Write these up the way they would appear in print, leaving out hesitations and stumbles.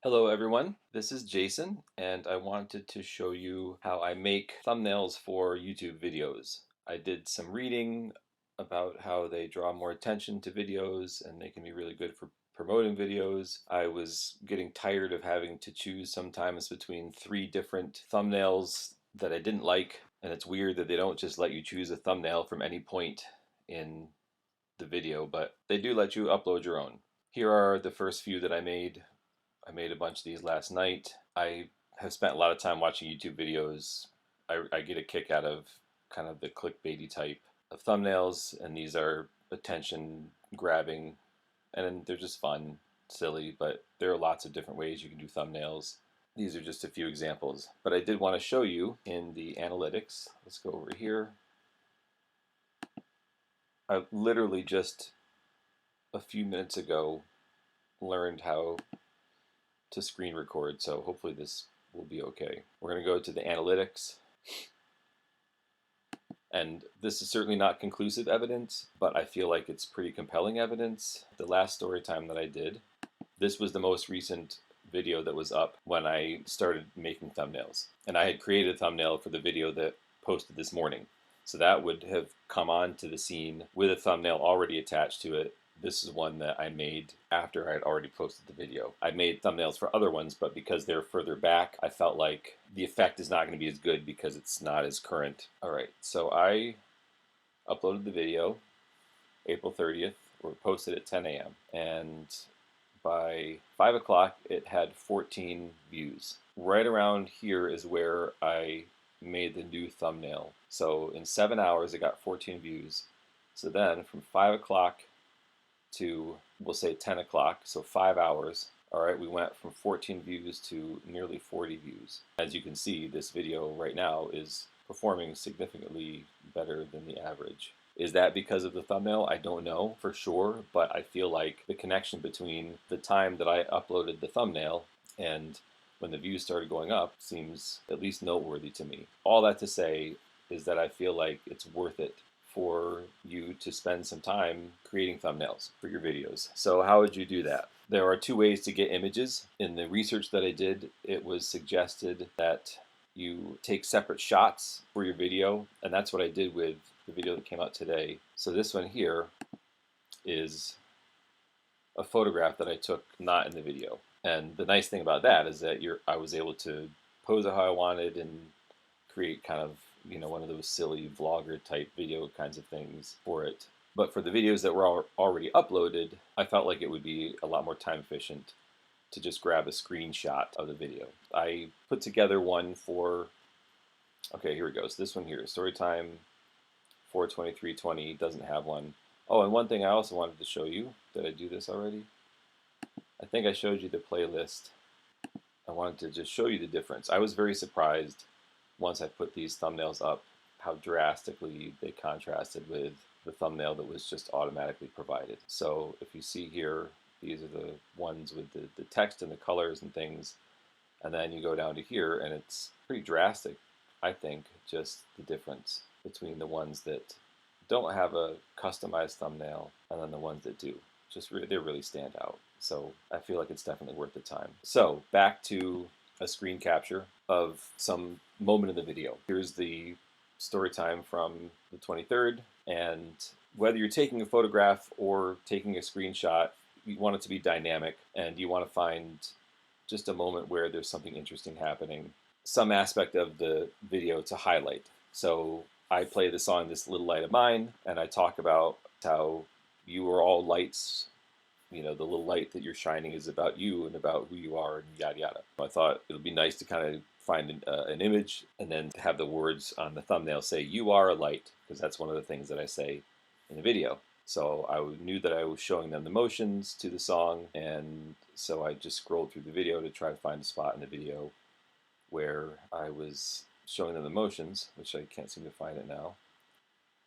Hello everyone, this is Jason and I wanted to show you how I make thumbnails for YouTube videos. I did some reading about how they draw more attention to videos and they can be really good for promoting videos. I was getting tired of having to choose sometimes between three different thumbnails that I didn't like, and it's weird that they don't just let you choose a thumbnail from any point in the video, but they do let you upload your own. Here are the first few that I made. I made a bunch of these last night. I have spent a lot of time watching YouTube videos. I get a kick out of kind of the clickbaity type of thumbnails, and these are attention grabbing, and they're just fun, silly, but there are lots of different ways you can do thumbnails. These are just a few examples, but I did want to show you in the analytics. Let's go over here. I literally just a few minutes ago learned how to screen record, so hopefully this will be okay. We're going to go to the analytics, and this is certainly not conclusive evidence, but I feel like it's pretty compelling evidence. The last story time that I did, this was the most recent video that was up when I started making thumbnails, and I had created a thumbnail for the video that posted this morning, so that would have come onto the scene with a thumbnail already attached to it. This is one that I made after I had already posted the video. I made thumbnails for other ones, but because they're further back, I felt like the effect is not going to be as good because it's not as current. All right, so I uploaded the video April 30th, or posted at 10 a.m. And by 5 o'clock, it had 14 views. Right around here is where I made the new thumbnail. So in 7 hours, it got 14 views. So then from 5 o'clock to, we'll say 10 o'clock, so 5 hours. All right, we went from 14 views to nearly 40 views. As you can see, this video right now is performing significantly better than the average. Is that because of the thumbnail? I don't know for sure, but I feel like the connection between the time that I uploaded the thumbnail and when the views started going up seems at least noteworthy to me. All that to say is that I feel like it's worth it for you to spend some time creating thumbnails for your videos. So how would you do that? There are two ways to get images. In the research that I did, it was suggested that you take separate shots for your video, and that's what I did with the video that came out today. So this one here is a photograph that I took not in the video. And the nice thing about that is that I was able to pose it how I wanted and create kind of, one of those silly vlogger type video kinds of things for it. But for the videos that were already uploaded, I felt like it would be a lot more time efficient to just grab a screenshot of the video. I put together one for, okay, here it goes. This one here, Storytime 4/23/20, doesn't have one. Oh, and one thing I also wanted to show you, did I do this already? I think I showed you the playlist. I wanted to just show you the difference. I was very surprised once I put these thumbnails up how drastically they contrasted with the thumbnail that was just automatically provided. So if you see here, these are the ones with the text and the colors and things, and then you go down to here and it's pretty drastic, I think, just the difference between the ones that don't have a customized thumbnail and then the ones that do. They really stand out. So I feel like it's definitely worth the time. So back to a screen capture of some moment in the video. Here's the story time from the 23rd, and whether you're taking a photograph or taking a screenshot, you want it to be dynamic, and you want to find just a moment where there's something interesting happening, some aspect of the video to highlight. So I play the song This Little Light of Mine, and I talk about how you are all lights. The little light that you're shining is about you and about who you are and yada yada. I thought it would be nice to kind of find an image and then have the words on the thumbnail say you are a light, because that's one of the things that I say in the video. So I knew that I was showing them the motions to the song, and so I just scrolled through the video to try to find a spot in the video where I was showing them the motions, which I can't seem to find it now.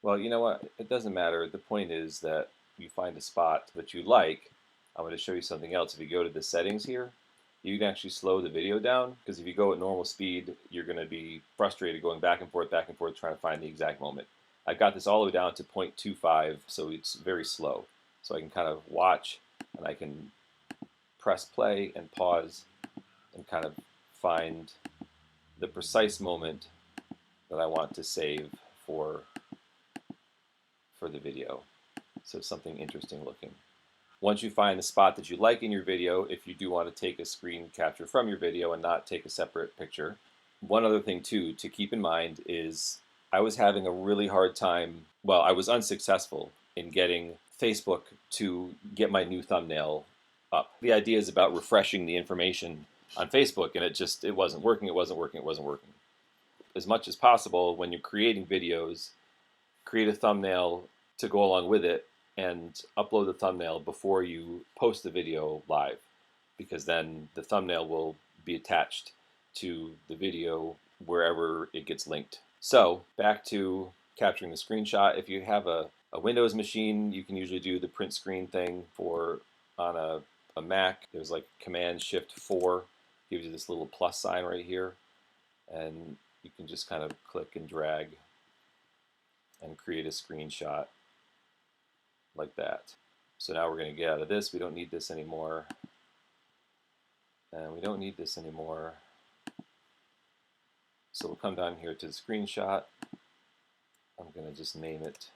Well, you know what? It doesn't matter. The point is that you find a spot that you like. I'm going to show you something else. If you go to the settings here, you can actually slow the video down, because if you go at normal speed, you're going to be frustrated going back and forth, trying to find the exact moment. I got this all the way down to 0.25, so it's very slow. So I can kind of watch, and I can press play and pause and kind of find the precise moment that I want to save for the video. So something interesting looking. Once you find the spot that you like in your video, if you do want to take a screen capture from your video and not take a separate picture, one other thing too to keep in mind is I was having a really hard time, well, I was unsuccessful in getting Facebook to get my new thumbnail up. The idea is about refreshing the information on Facebook, and it wasn't working, it wasn't working, it wasn't working. As much as possible, when you're creating videos, create a thumbnail to go along with it and upload the thumbnail before you post the video live, because then the thumbnail will be attached to the video wherever it gets linked. So back to capturing the screenshot. If you have a Windows machine, you can usually do the print screen thing. On a Mac, there's like Command-Shift-4, gives you this little plus sign right here, and you can just kind of click and drag and create a screenshot like that. So now we're going to get out of this. We don't need this anymore. And we don't need this anymore. So we'll come down here to the screenshot. I'm going to just name it,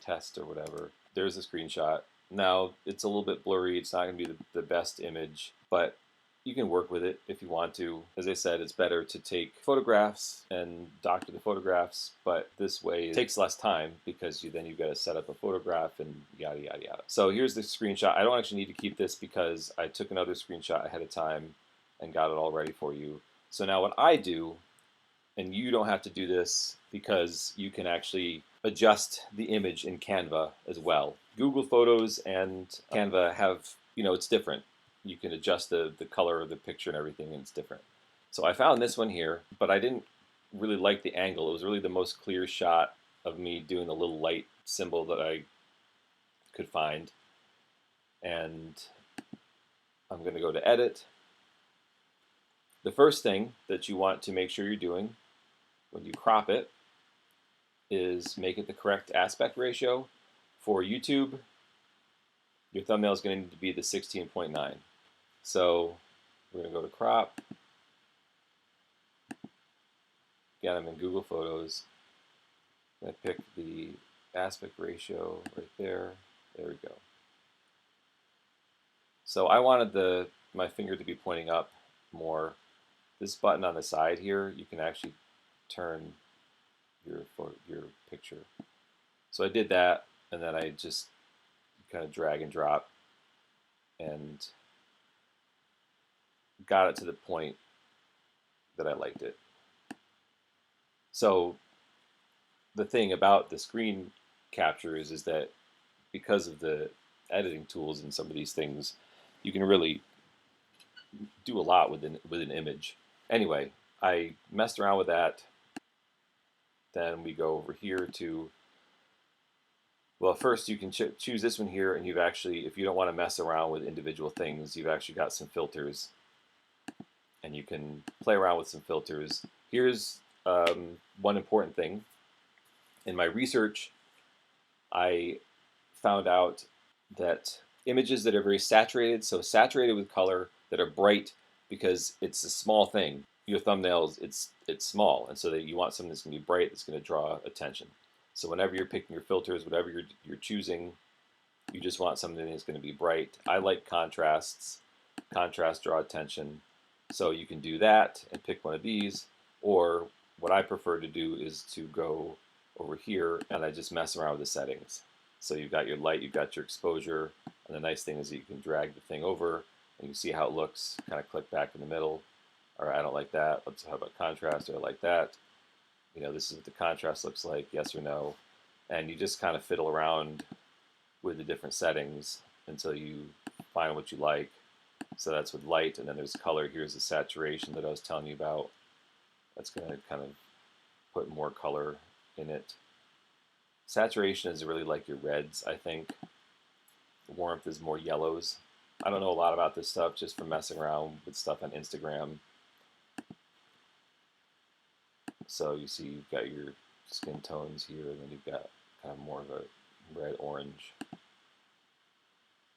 test or whatever. There's a screenshot. Now, it's a little bit blurry. It's not going to be the best image, but you can work with it if you want to. As I said, it's better to take photographs and doctor the photographs, but this way it takes less time because you've got to set up a photograph and yada, yada, yada. So here's the screenshot. I don't actually need to keep this because I took another screenshot ahead of time and got it all ready for you. So now what I do, and you don't have to do this because you can actually adjust the image in Canva as well. Google Photos and Canva have, it's different. You can adjust the color of the picture and everything, and it's different. So I found this one here, but I didn't really like the angle. It was really the most clear shot of me doing the little light symbol that I could find. And I'm going to go to Edit. The first thing that you want to make sure you're doing when you crop it is make it the correct aspect ratio. For YouTube, your thumbnail is going to need to be the 16.9. So we're going to go to crop. Again, I'm in Google Photos. I'm going to pick the aspect ratio right there. There we go. So I wanted my finger to be pointing up more. This button on the side here, you can actually turn your picture. So I did that, and then I just kind of drag and drop and got it to the point that I liked it. So the thing about the screen captures is that because of the editing tools and some of these things, you can really do a lot with an image. Anyway, I messed around with that. Then we go over here to, well, first you can choose this one here, and you've actually, if you don't want to mess around with individual things, you've actually got some filters, and you can play around with some filters. Here's one important thing. In my research, I found out that images that are very saturated, so saturated with color, that are bright, because it's a small thing. Your thumbnails, it's small, and so that you want something that's going to be bright, that's going to draw attention. So whenever you're picking your filters, whatever you're choosing, you just want something that's going to be bright. I like contrasts. Contrasts draw attention. So you can do that and pick one of these, or what I prefer to do is to go over here and I just mess around with the settings. So you've got your light, you've got your exposure, and the nice thing is that you can drag the thing over and you can see how it looks, kind of click back in the middle. All right, I don't like that. Let's how about contrast, or I like that. This is what the contrast looks like, yes or no. And you just kind of fiddle around with the different settings until you find what you like. So that's with light, and then there's color. Here's the saturation that I was telling you about. That's going to kind of put more color in it. Saturation is really like your reds, I think. Warmth is more yellows. I don't know a lot about this stuff just from messing around with stuff on Instagram. So you see you've got your skin tones here, and then you've got kind of more of a red-orange.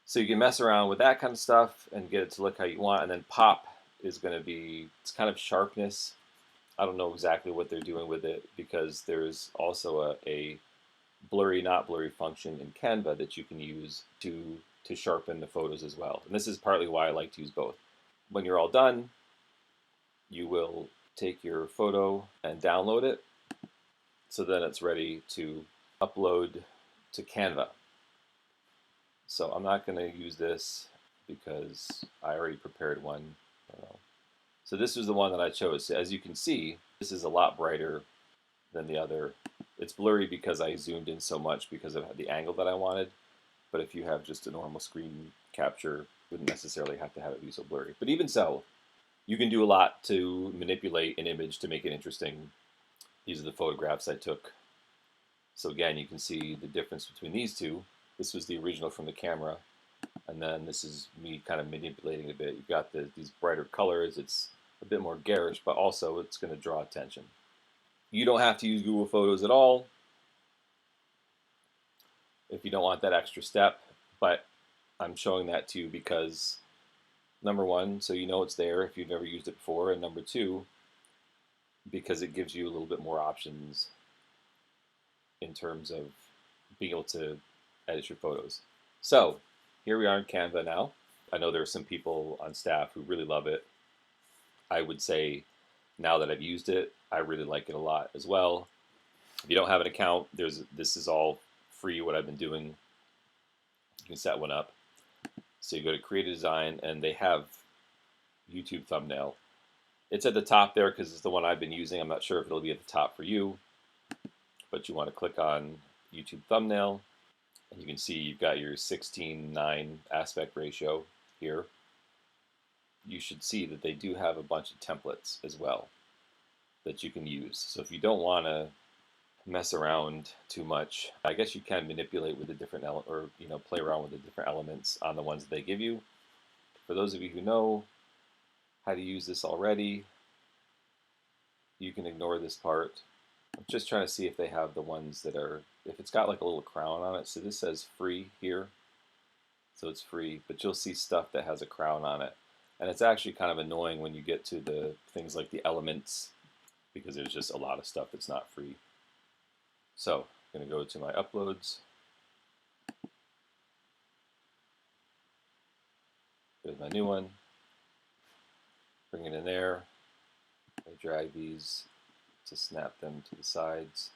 So you can mess around with that kind of stuff and get it to look how you want, and then pop is going to be, it's kind of sharpness. I don't know exactly what they're doing with it because there's also a blurry, not blurry function in Canva that you can use to sharpen the photos as well. And this is partly why I like to use both. When you're all done, you will take your photo and download it. So then it's ready to upload to Canva. So I'm not going to use this because I already prepared one. So this was the one that I chose. As you can see, this is a lot brighter than the other. It's blurry because I zoomed in so much because of the angle that I wanted. But if you have just a normal screen capture, you wouldn't necessarily have to have it be so blurry. But even so, you can do a lot to manipulate an image to make it interesting. These are the photographs I took. So again, you can see the difference between these two. This was the original from the camera, and then this is me kind of manipulating a bit. You've got these brighter colors. It's a bit more garish, but also it's going to draw attention. You don't have to use Google Photos at all if you don't want that extra step, but I'm showing that to you because, number one, so you know it's there if you've never used it before, and number two, because it gives you a little bit more options in terms of being able to edit your photos. So here we are in Canva now. I know there are some people on staff who really love it. I would say now that I've used it, I really like it a lot as well. If you don't have an account, this is all free what I've been doing. You can set one up. So you go to create a design and they have YouTube thumbnail. It's at the top there because it's the one I've been using. I'm not sure if it'll be at the top for you, but you want to click on YouTube thumbnail and you can see you've got your 16:9 aspect ratio here. You should see that they do have a bunch of templates as well that you can use. So if you don't want to mess around too much, I guess you can manipulate with the different play around with the different elements on the ones that they give you. For those of you who know how to use this already, you can ignore this part. I'm just trying to see if they have the ones that are, if it's got like a little crown on it. So this says free here, so it's free, but you'll see stuff that has a crown on it. And it's actually kind of annoying when you get to the things like the elements, because there's just a lot of stuff that's not free. So I'm going to go to my uploads. There's my new one. Bring it in there. I drag these to snap them to the sides,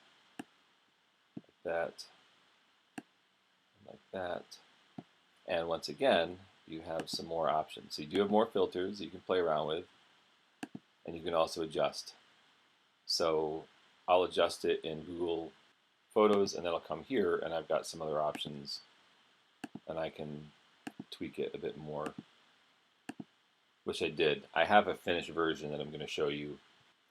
like that, and like that. And once again, you have some more options. So you do have more filters that you can play around with, and you can also adjust. So I'll adjust it in Google Photos, and then I'll come here, and I've got some other options, and I can tweak it a bit more, which I did. I have a finished version that I'm going to show you.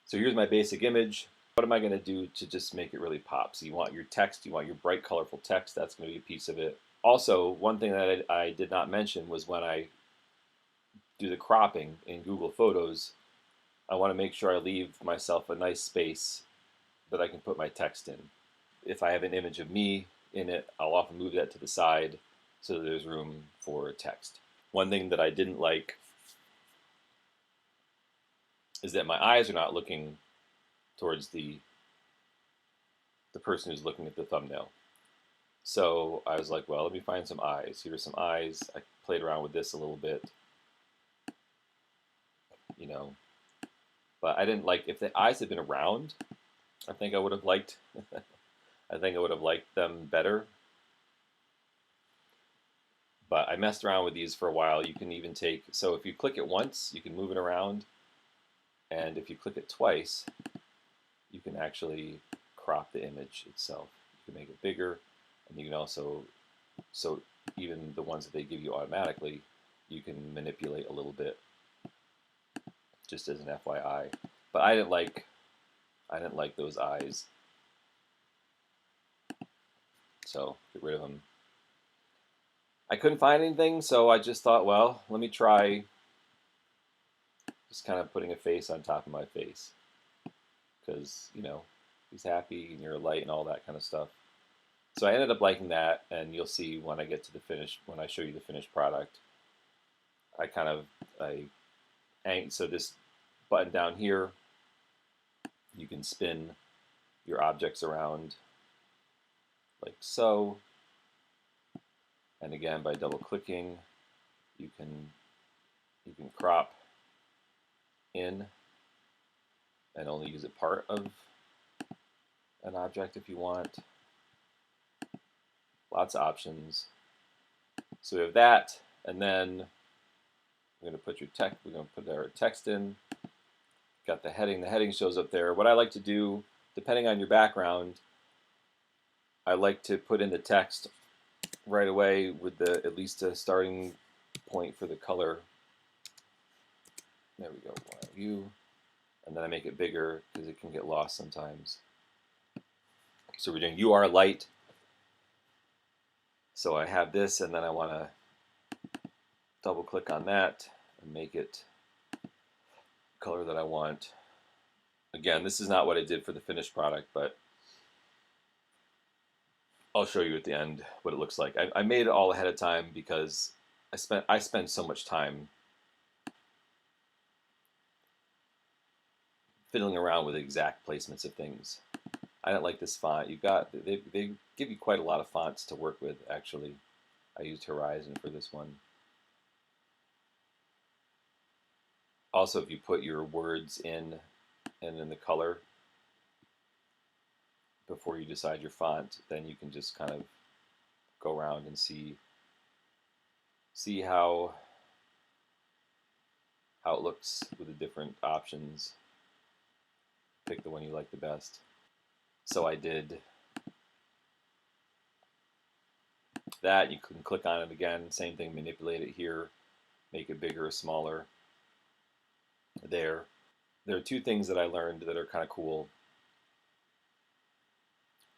So here's my basic image. What am I going to do to just make it really pop? So you want your text, you want your bright, colorful text. That's going to be a piece of it. Also, one thing that I did not mention was when I do the cropping in Google Photos, I want to make sure I leave myself a nice space that I can put my text in. If I have an image of me in it, I'll often move that to the side so that there's room for text. One thing that I didn't like is that my eyes are not looking towards the person who's looking at the thumbnail. So I was like, well, let me find some eyes. Here are some eyes. I played around with this a little bit, but I didn't like, if the eyes had been around, I think I would have liked I think I would have liked them better. But I messed around with these for a while. You can even take, so if you click it once, you can move it around. And if you click it twice, you can actually crop the image itself. You can make it bigger, and you can also, so even the ones that they give you automatically, you can manipulate a little bit, just as an FYI. But I didn't like those eyes, so get rid of them. I couldn't find anything, so I just thought, well, let me try just kind of putting a face on top of my face, because he's happy and you're a light and all that kind of stuff. So I ended up liking that, and you'll see when I get to the finish, when I show you the finished product, I so this button down here, you can spin your objects around like so. And again, by double clicking, you can crop in and only use a part of an object if you want. Lots of options. So we have that, and then we're going to put we're going to put our text in. Got the heading. The heading shows up there. What I like to do, depending on your background, I like to put in the text right away with at least a starting point for the color. There we go. YU, and then I make it bigger because it can get lost sometimes. So we're doing UR light. So I have this, and then I want to double click on that and make it the color that I want. Again, this is not what I did for the finished product, but I'll show you at the end what it looks like. I made it all ahead of time because I spend so much time fiddling around with exact placements of things. I don't like this font. They give you quite a lot of fonts to work with, actually. I used Horizon for this one. Also, if you put your words in and in the color before you decide your font, then you can just kind of go around and see how it looks with the different options. Pick the one you like the best. So I did that. You can click on it again. Same thing, manipulate it here, make it bigger or smaller. There are two things that I learned that are kind of cool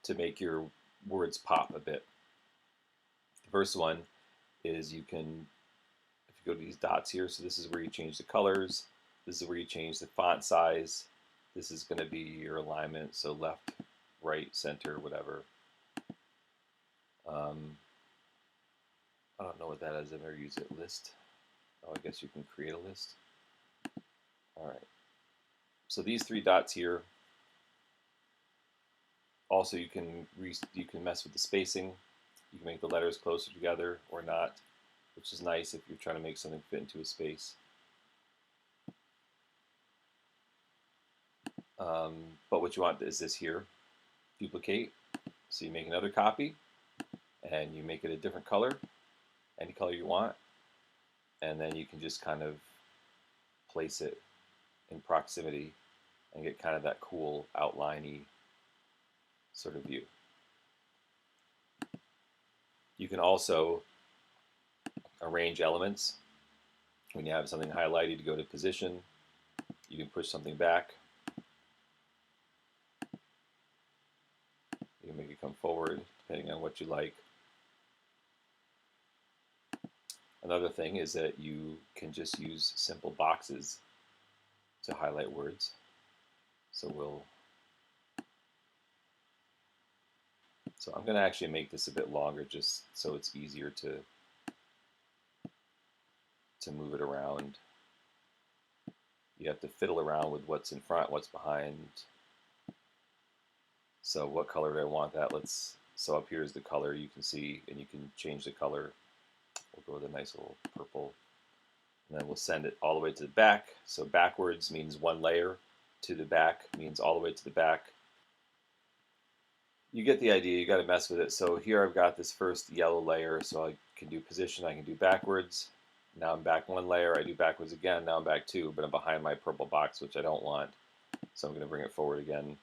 to make your words pop a bit. The first one is you can, if you go to these dots here, so this is where you change the colors. This is where you change the font size. This is going to be your alignment, so left, right, center, whatever. I don't know what that is. I've never used it. List. Oh, I guess you can create a list. All right. So these three dots here. Also, you can mess with the spacing. You can make the letters closer together or not, which is nice if you're trying to make something fit into a space. But what you want is this here, duplicate. So you make another copy, and you make it a different color, any color you want, and then you can just kind of place it in proximity and get kind of that cool outliney sort of view. You can also arrange elements. When you have something highlighted, to go to position, you can push something back. You can make it come forward, depending on what you like. Another thing is that you can just use simple boxes to highlight words. So I'm going to actually make this a bit longer just so it's easier to move it around. You have to fiddle around with what's in front, what's behind. So what color do I want that? So up here is the color you can see, and you can change the color. We'll go with a nice little purple. And then we'll send it all the way to the back. So backwards means one layer. To the back means all the way to the back. You get the idea. You got to mess with it. So here I've got this first yellow layer. So I can do position. I can do backwards. Now I'm back one layer. I do backwards again. Now I'm back two, but I'm behind my purple box, which I don't want. So I'm going to bring it forward again.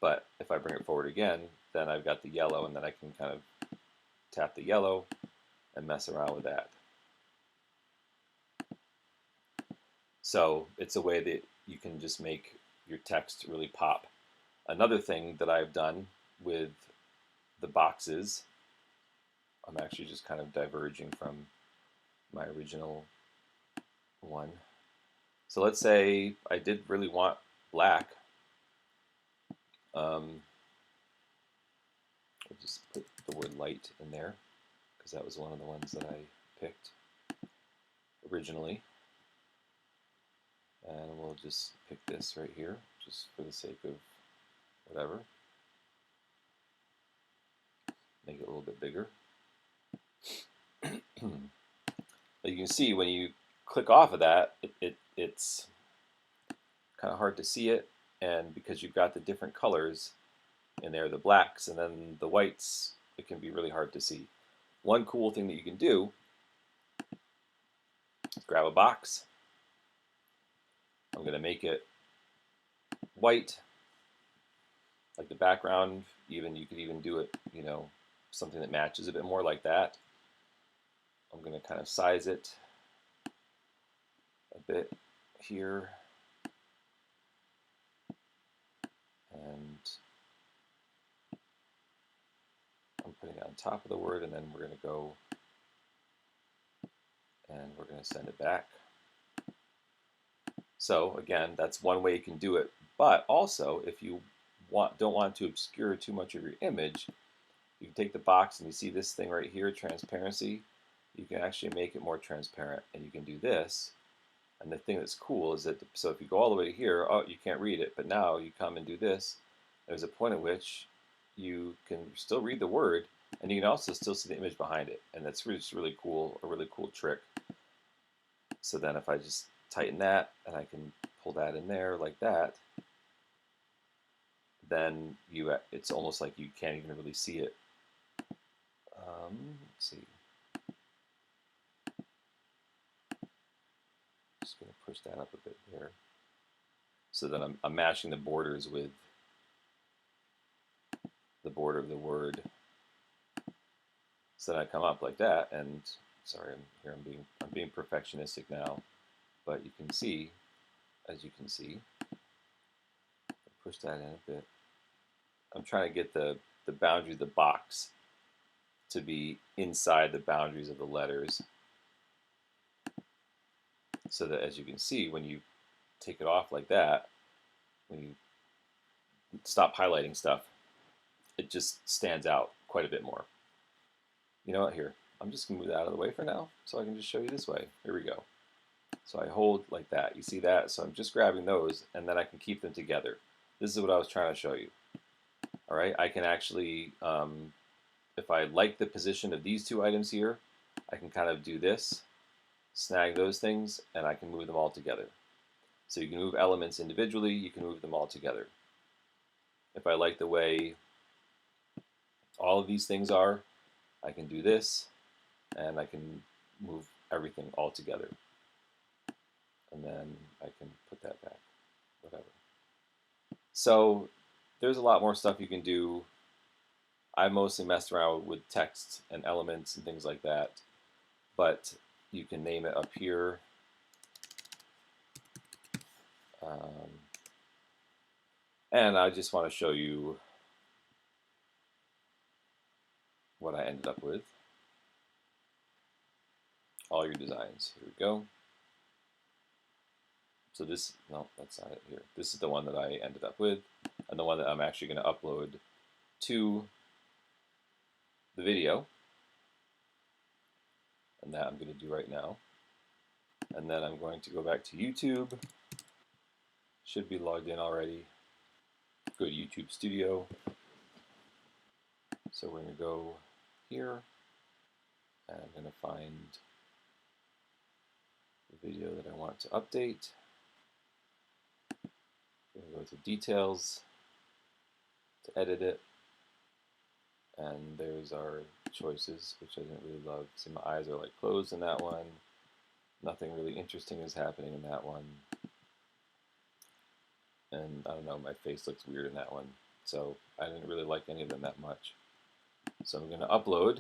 But if I bring it forward again, then I've got the yellow, and then I can kind of tap the yellow and mess around with that. So it's a way that you can just make your text really pop. Another thing that I've done with the boxes, I'm actually just kind of diverging from my original one. So let's say I did really want black. I'll just put the word light in there because that was one of the ones that I picked originally. And we'll just pick this right here, just for the sake of whatever. Make it a little bit bigger. You can see when you click off of that, it's kind of hard to see it, and because you've got the different colors in there, the blacks and then the whites, it can be really hard to see. One cool thing that you can do is grab a box. I'm going to make it white, like the background. Even you could even do it, you know, something that matches a bit more like that. I'm going to kind of size it a bit here, and I'm putting it on top of the word, and then we're going to go and we're going to send it back. So again, that's one way you can do it. But also, if you don't want to obscure too much of your image, you can take the box and you see this thing right here, transparency. You can actually make it more transparent, and you can do this. And the thing that's cool is that, so if you go all the way to here, oh, you can't read it, but now you come and do this, there's a point at which you can still read the word, and you can also still see the image behind it. And that's really cool, a really cool trick. So then if I just tighten that, and I can pull that in there like that, then it's almost like you can't even really see it. Let's see. Just going to push that up a bit there. So then I'm matching the borders with the border of the word. So then I come up like that, and sorry, I'm being perfectionistic now, but you can see, as you can see, push that in a bit. I'm trying to get the boundary of the box to be inside the boundaries of the letters, so that, as you can see, when you take it off like that, when you stop highlighting stuff, it just stands out quite a bit more. You know what, here, I'm just going to move that out of the way for now, so I can just show you this way. Here we go. So I hold like that. You see that? So I'm just grabbing those, and then I can keep them together. This is what I was trying to show you. All right, I can actually, if I like the position of these two items here, I can kind of do this, snag those things, and I can move them all together. So you can move elements individually, you can move them all together. If I like the way all of these things are, I can do this, and I can move everything all together. And then I can put that back, whatever. So there's a lot more stuff you can do. I mostly messed around with text and elements and things like that, but you can name it up here. And I just want to show you what I ended up with. All your designs. Here we go. So this, no, that's not it here. This is the one that I ended up with, and the one that I'm actually going to upload to the video. And that I'm going to do right now. And then I'm going to go back to YouTube. Should be logged in already. Go to YouTube Studio. So we're going to go here, and I'm going to find the video that I want to update. I'm going to go to Details to edit it, and there's our choices, which I didn't really love. See, my eyes are like closed in that one. Nothing really interesting is happening in that one. And I don't know, my face looks weird in that one. So I didn't really like any of them that much. So I'm going to upload.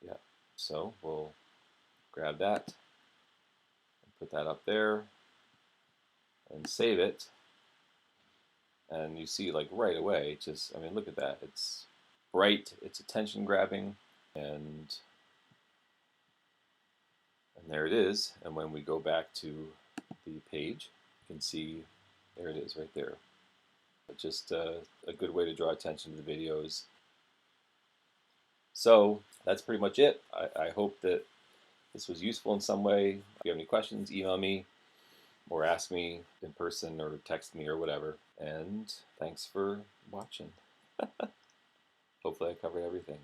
Yeah, so we'll grab that and put that up there and save it. And you see, like, right away, just, I mean, look at that. It's bright, it's attention grabbing, and there it is. And when we go back to the page, you can see there it is right there. Just a good way to draw attention to the videos. So that's pretty much it. I hope that this was useful in some way. If you have any questions, email me or ask me in person or text me or whatever. And thanks for watching. Hopefully I covered everything.